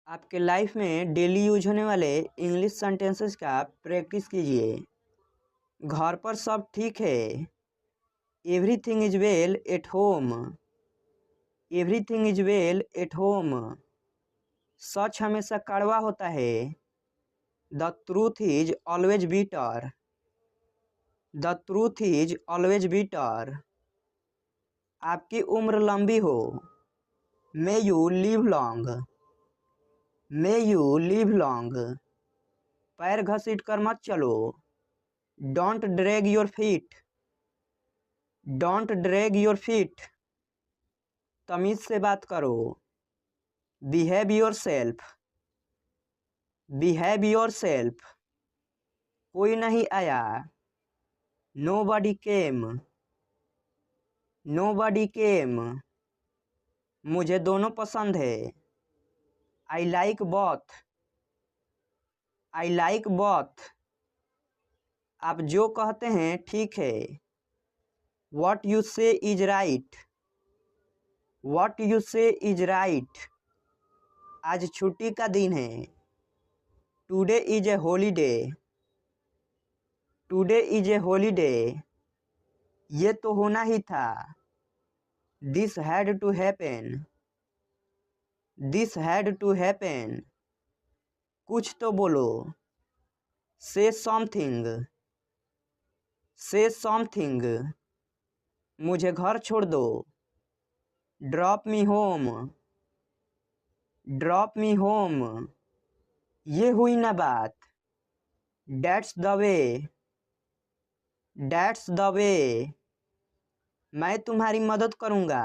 आपके लाइफ में daily use होने वाले इंग्लिश सेंटेंसेस का प्रैक्टिस कीजिए। घर पर सब ठीक है। Everything is well at home. Everything is well at home. सच हमेशा कड़वा होता है। The truth is always bitter. The truth is always bitter. आपकी उम्र लंबी हो। May you live long. May you live long. पैर घसीट कर मत चलो। Don't drag your feet. Don't drag your feet. तमीज से बात करो। Behave yourself. Behave yourself. कोई नहीं आया। नो बडी केम। नो बडी केम। मुझे दोनों पसंद है। I like both. I like both. आप जो कहते हैं ठीक है। What you say is right. What you say is right. आज छुट्टी का दिन है। Today is a holiday. Today is a holiday. ये तो होना ही था। This had to happen. This had to happen. कुछ तो बोलो। से समथिंग। से समथिंग। मुझे घर छोड़ दो। Drop me home. Drop me home. ये हुई ना बात। That's the way. That's the way. मैं तुम्हारी मदद करूँगा।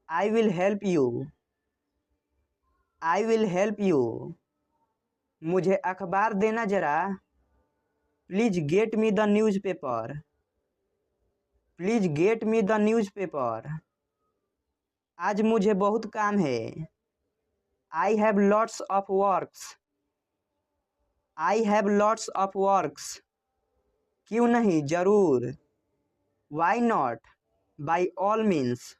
I will help you. I will help you. मुझे अखबार देना जरा। Please get me the newspaper. Please get me the newspaper. आज मुझे बहुत काम है। I have lots of works. I have lots of works. क्यों नहीं, जरूर। Why not, by all means.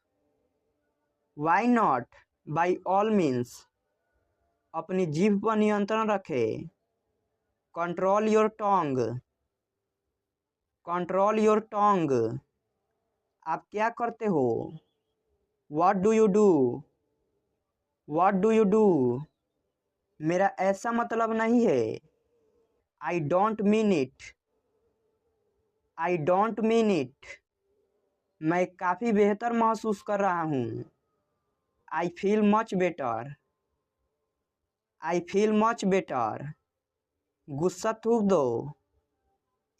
Why not, by all means. अपनी जीभ पर नियंत्रण रखें। Control your tongue. Control your tongue. आप क्या करते हो। What do you do. What do you do. मेरा ऐसा मतलब नहीं है। I don't mean it. I don't mean it. मैं काफ़ी बेहतर महसूस कर रहा हूँ। I feel much better. I feel much better. गुस्सा थूक दो।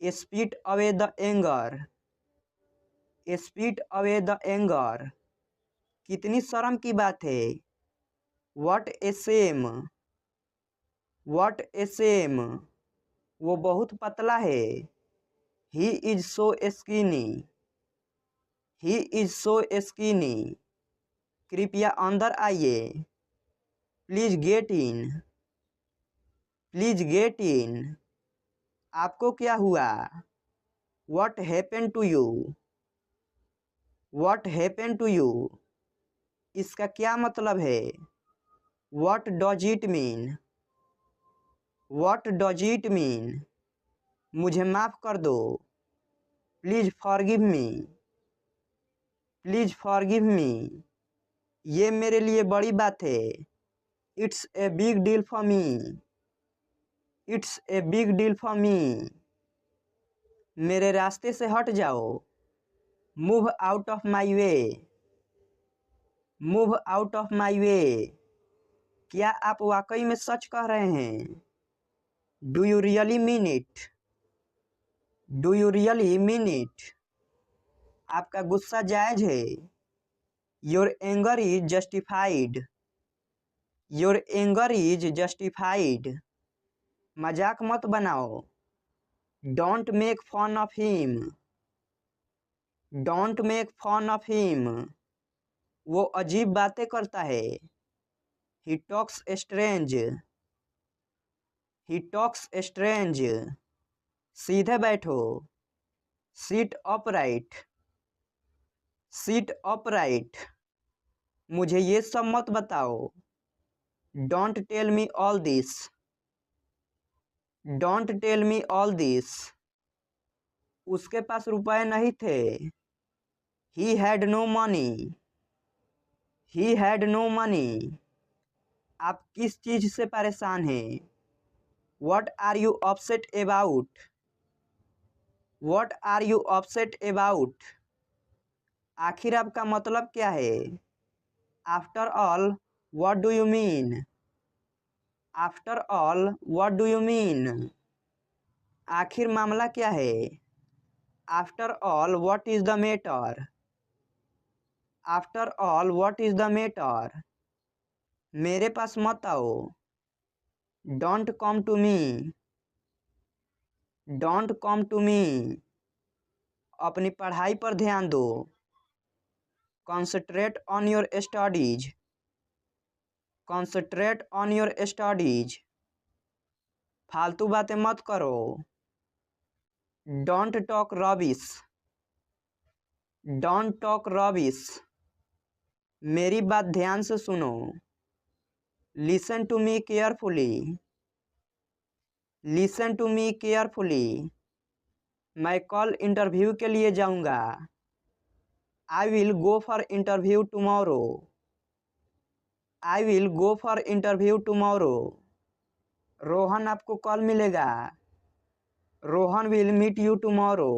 Spit away the anger. Spit away the anger. कितनी शर्म की बात है। What a shame. What a shame. वो बहुत पतला है। He is so skinny. He is so skinny. कृपया अंदर आइए। Please get in. Please get in. आपको क्या हुआ। What happen to you. What happen to you. इसका क्या मतलब है। What does it mean. What does it mean. मुझे माफ़ कर दो। Please forgive me. Please forgive me. ये मेरे लिए बड़ी बात है। It's a big deal for me. It's a big deal for me. मेरे रास्ते से हट जाओ। Move out of my way. Move out of my way. क्या आप वाकई में सच कह रहे हैं। Do you really mean it. Do you really mean it. आपका गुस्सा जायज है। Your anger is justified. Your anger is justified. मजाक मत बनाओ। Don't make fun of him. Don't make fun of him. वो अजीब बातें करता है। He talks strange. He talks strange. सीधे बैठो। Sit upright. Sit upright. मुझे ये सब मत बताओ। Don't tell me all this, don't tell me all this. उसके पास रुपए नहीं थे। He had no money, he had no money. आप किस चीज से परेशान हैं? What are you upset about, what are you upset about. आखिर आपका मतलब क्या है? After all what do you mean, after all what do you mean. आखिर मामला क्या है? After all what is the matter, after all what is the matter. मेरे पास मत आओ। Don't come to me, don't come to me. अपनी पढ़ाई पर ध्यान दो। Concentrate on your studies, concentrate on your studies. फालतू बातें मत करो। Don't talk rubbish, don't talk rubbish. मेरी बात ध्यान से सुनो। Listen to me carefully, listen to me carefully. मैं कल इंटरव्यू के लिए जाऊंगा। I will go for interview tomorrow, I will go for interview tomorrow. Rohan आपको कल मिलेगा। Rohan will meet you tomorrow,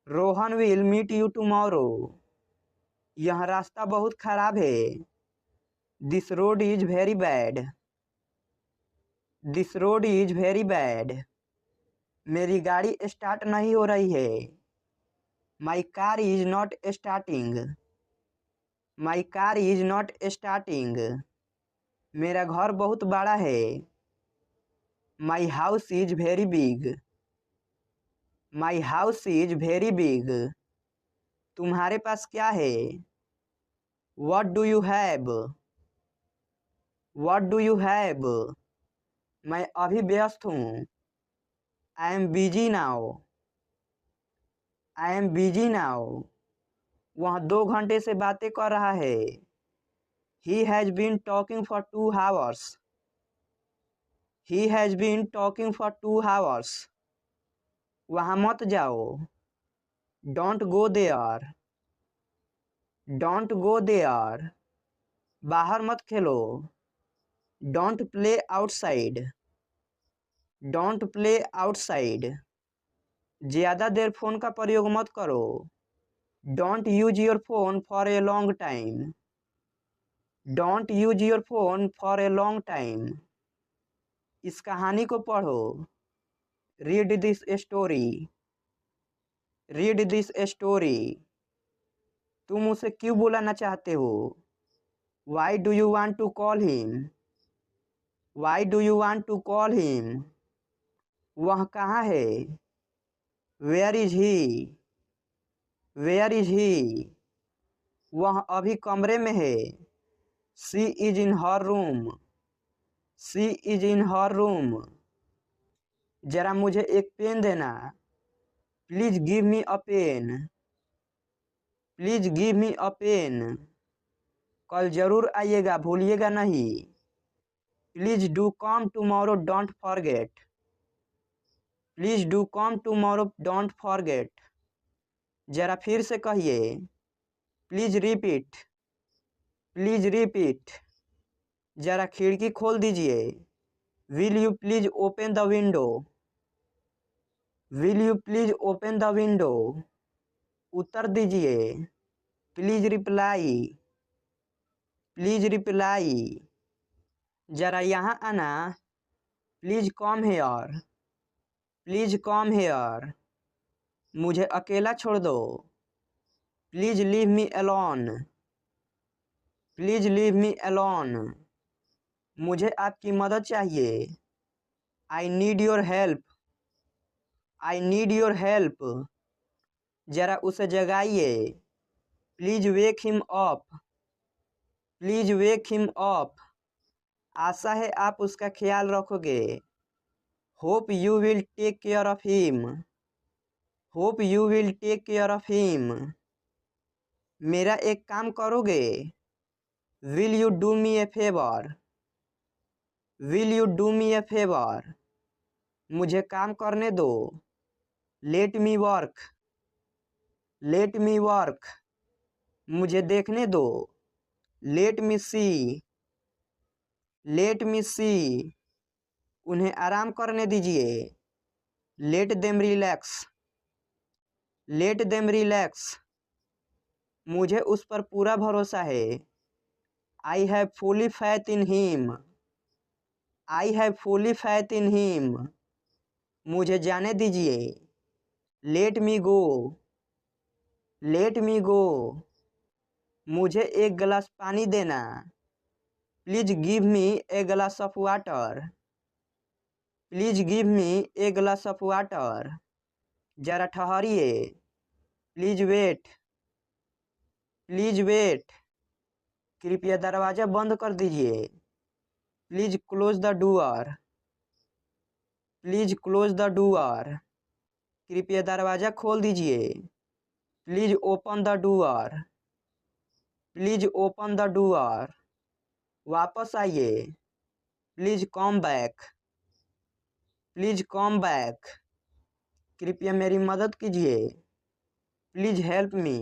Rohan will meet you tomorrow. यह रास्ता बहुत खराब है। This road is very bad, this road is very bad. मेरी गाड़ी स्टार्ट नहीं हो रही है। My car is not starting, my car is not starting. मेरा घर बहुत बड़ा है। माई house is very big, my house is very big. तुम्हारे पास क्या है? What do you have, what do you have. मैं अभी व्यस्त हूँ। I am busy now, I am busy now. वह 2 घंटे से बातें कर रहा है। He has been talking for 2 hours, he has been talking for 2 hours। वहाँ मत जाओ। Don't go there, don't go there. बाहर मत खेलो। Don't play outside, don't play outside. ज़्यादा देर फ़ोन का प्रयोग मत करो। Don't use your phone for a long time, don't use your phone for a long time. इस कहानी को पढ़ो। Read this story, read this story. तुम उसे क्यों बुलाना चाहते हो? Why do you want to call him, why do you want to call him. वह कहाँ है? Where is he, where is he. वह अभी कमरे में है। She is in her room, she is in her room. जरा मुझे एक पेन देना। Please give me a pen, please give me a pen. कल जरूर आइएगा, भूलिएगा नहीं। Please do come tomorrow, don't forget, please do come tomorrow, don't forget. जरा फिर से कहिए। Please repeat, please repeat. जरा खिड़की खोल दीजिए। Will you please open the window, will you please open the window. उत्तर दीजिए। Please reply, please reply. जरा यहाँ आना। Please come here, please come here. मुझे अकेला छोड़ दो। Please leave me alone, please leave me alone. मुझे आपकी मदद चाहिए। I need your help, I need your help. जरा उसे जगाइए। Please wake him up, please wake him up. आशा है आप उसका ख्याल रखोगे। Hope you will take care of him, hope you will take care of him. मेरा एक काम करोगे? Will you do me A favour? Will you do me A favour? मुझे काम करने दो। लेट मी वर्क। Let me work. मुझे देखने दो। लेट मी सी। लेट मी सी। उन्हें आराम करने दीजिए। Let them relax. Let them relax. मुझे उस पर पूरा भरोसा है। I have fully faith in him. I have fully faith in him. मुझे जाने दीजिए। लेट मी गो। लेट मी गो। मुझे एक गिलास पानी देना। Please give me a glass of water. Please give me a glass of water. जरा ठहरिए। Please wait. Please wait. कृपया दरवाज़ा बंद कर दीजिए। Please close the door. Please close the door. कृपया दरवाज़ा खोल दीजिए। Please open the door. Please open the door. वापस आइए। Please come back. Please come back. कृपया मेरी मदद कीजिए। Please help me.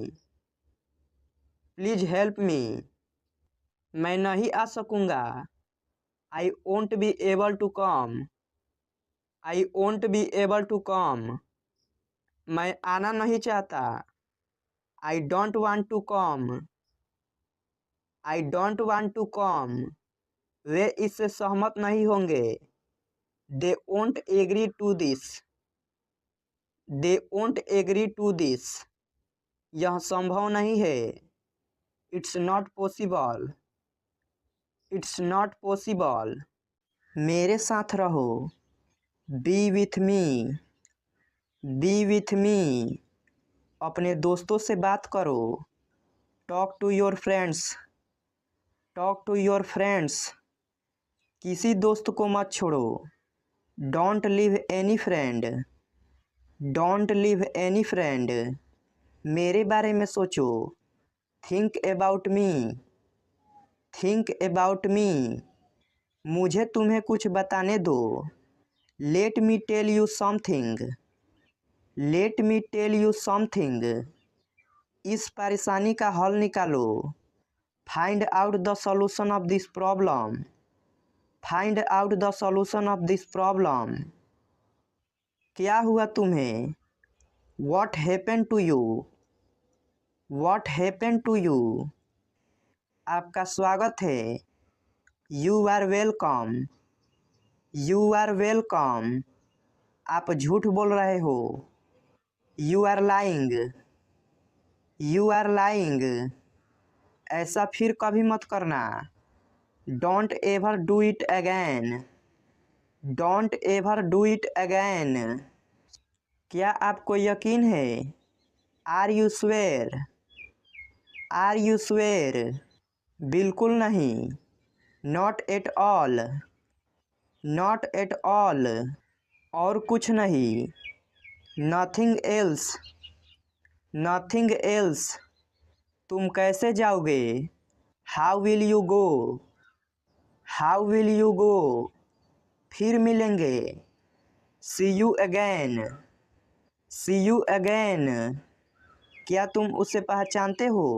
Please help me. मैं नहीं आ सकूँगा। I won't be able to come. I won't be able to come. मैं आना नहीं चाहता। I don't want to come. I don't want to come. वे इससे सहमत नहीं होंगे। They won't agree to this. They won't agree to this. यह संभव नहीं है। It's not possible. It's not possible. मेरे साथ रहो। Be with me. Be with me. अपने दोस्तों से बात करो। Talk to your friends. Talk to your friends. किसी दोस्त को मत छोड़ो। Don't leave any friend. Don't leave any friend. मेरे बारे में सोचो। Think about me. Think about me. मुझे तुम्हें कुछ बताने दो। Let me tell you something. Let me tell you something. इस परेशानी का हल निकालो। Find out the solution of this problem. Find out the solution of this problem. क्या हुआ तुम्हें? What happened to you? What happened to you? आपका स्वागत है। You are welcome. You are welcome. आप झूठ बोल रहे हो। You are lying. You are lying. ऐसा फिर कभी मत करना। Don't ever do it again. Don't ever do it again. क्या आपको यकीन है? Are you swear? Are you swear? बिल्कुल नहीं। Not at all. Not at all. और कुछ नहीं। Nothing else. Nothing else. तुम कैसे जाओगे? How will you go? How will you go? फिर मिलेंगे। See you again. See you again. क्या तुम उसे पहचानते हो?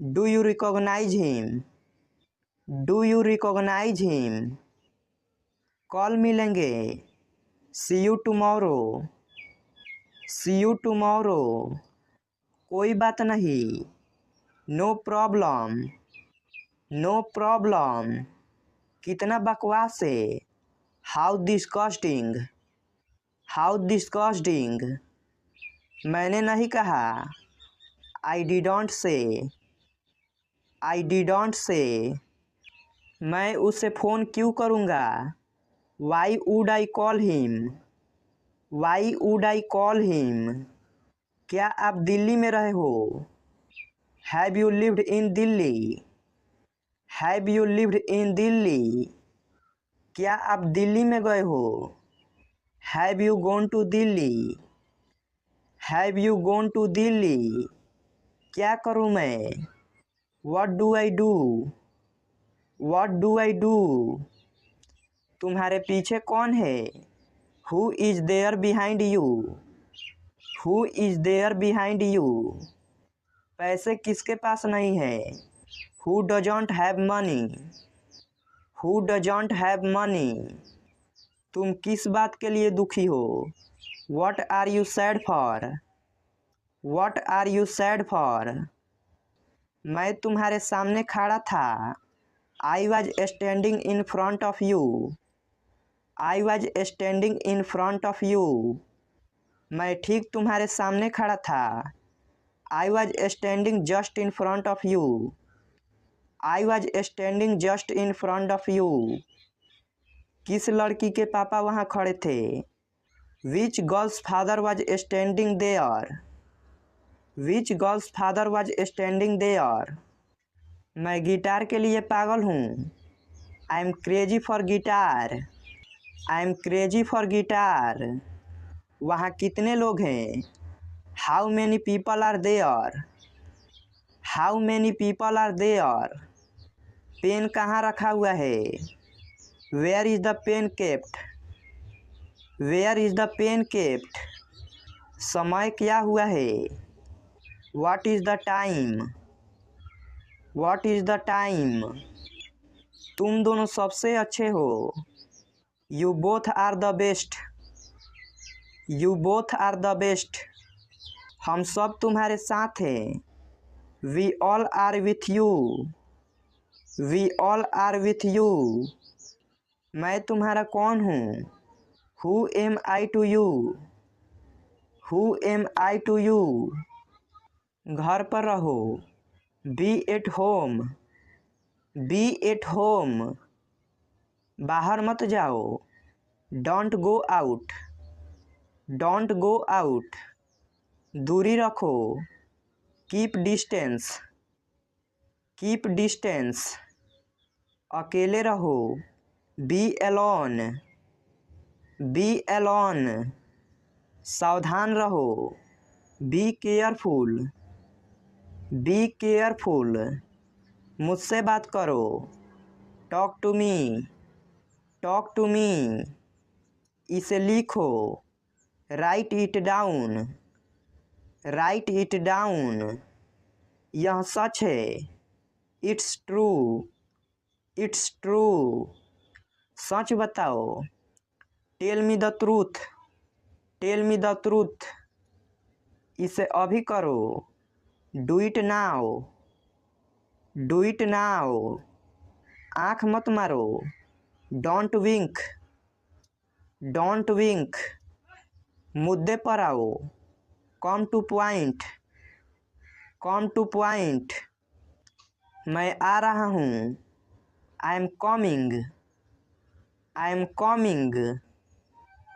Do you recognize him? Do you recognize him? कल मिलेंगे। See you tomorrow. See you tomorrow. कोई बात नहीं। No problem. No problem. कितना बकवास है। How disgusting. How disgusting. मैंने नहीं कहा। I didn't say. I didn't say. मैं उसे फ़ोन क्यों करूँगा? Why would I call him? Why would I call him? क्या आप दिल्ली में रहे हो? Have you lived in Delhi? Have you lived in Delhi? क्या आप दिल्ली में गए हो? Have you gone to Delhi? Have you gone to Delhi? क्या करूँ मैं? What do I do? What do I do? तुम्हारे पीछे कौन है? Who is there behind you? Who is there behind you? पैसे किसके पास नहीं है? Who doesn't have money? Who doesn't have money? तुम किस बात के लिए दुखी हो? What are you sad for? What are you sad for? मैं तुम्हारे सामने खड़ा था। I was standing in front of you. I was standing in front of you. मैं ठीक तुम्हारे सामने खड़ा था। I was standing just in front of you. I was standing just in front of you. किस लड़की के पापा वहाँ खड़े थे? Which girl's father was standing there? Which girl's father was standing there? मैं गिटार के लिए पागल हूँ। I am crazy for guitar. I am crazy for guitar. वहाँ कितने लोग हैं? How many people are there? How many people are there? Pen कहाँ रखा हुआ है? Where is the pen kept? Where is the pen kept? समय क्या हुआ है? What is the time? What is the time? तुम दोनों सबसे अच्छे हो। You both are the best. You both are the best. हम सब तुम्हारे साथ हैं। We all are with you. We all are with you. मैं तुम्हारा कौन हूँ? Who am I to you? Who am I to you? घर पर रहो। Be at home. Be at home. बाहर मत जाओ। Don't go out. Don't go out. दूरी रखो। Keep distance. Keep distance. अकेले रहो। Be alone. Be alone. सावधान रहो। Be careful. Be careful. मुझसे बात करो। Talk to me. Talk to me. इसे लिखो। Write it down. Write it down. यह सच है। It's true. It's true. सच बताओ। Tell me the truth. Tell me the truth. इसे अभी करो। Do it now. Do it now. आँख मत मारो। Don't wink. Don't wink. मुद्दे पर आओ। Come to point. Come to point. मैं आ रहा हूँ। I am coming. I am coming.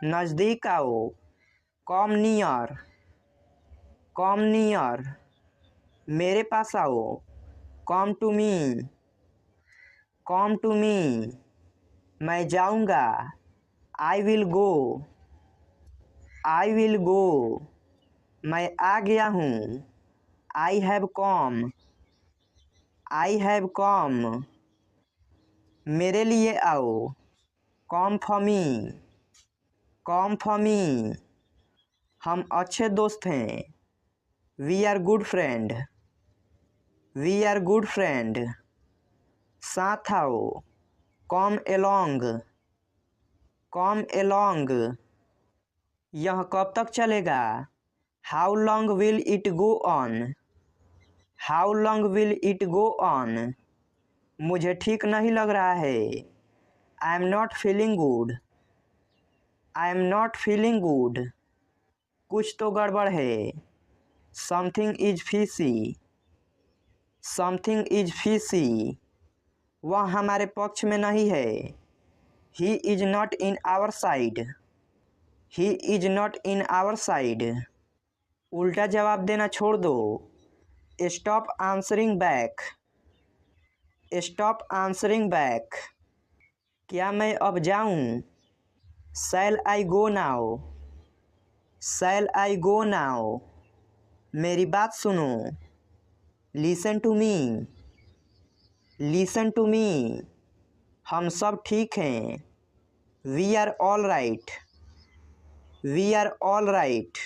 नज़दीक आओ। Come near. Come near. मेरे पास आओ। Come to me. Come to me. मैं जाऊँगा। I will go. I will go. मैं आ गया हूँ। I have come. I have come. मेरे लिए आओ। Come for me. Come for me. हम अच्छे दोस्त हैं। We are good friend. We are good friend. साथ आओ। Come along. Come along. यह कब तक चलेगा? How long will it go on? How long will it go on? मुझे ठीक नहीं लग रहा है। I am not feeling good. I am not feeling good. कुछ तो गड़बड़ है। Something is fishy. Something is fishy. वह हमारे पक्ष में नहीं है। He is not in our side. He is not in our side. उल्टा जवाब देना छोड़ दो। Stop answering back. Stop answering back. क्या मैं अब जाऊं? Shall I go now? Shall I go now? मेरी बात सुनो। Listen to me. Listen to me, हम सब ठीक हैं। We are all right, we are all right.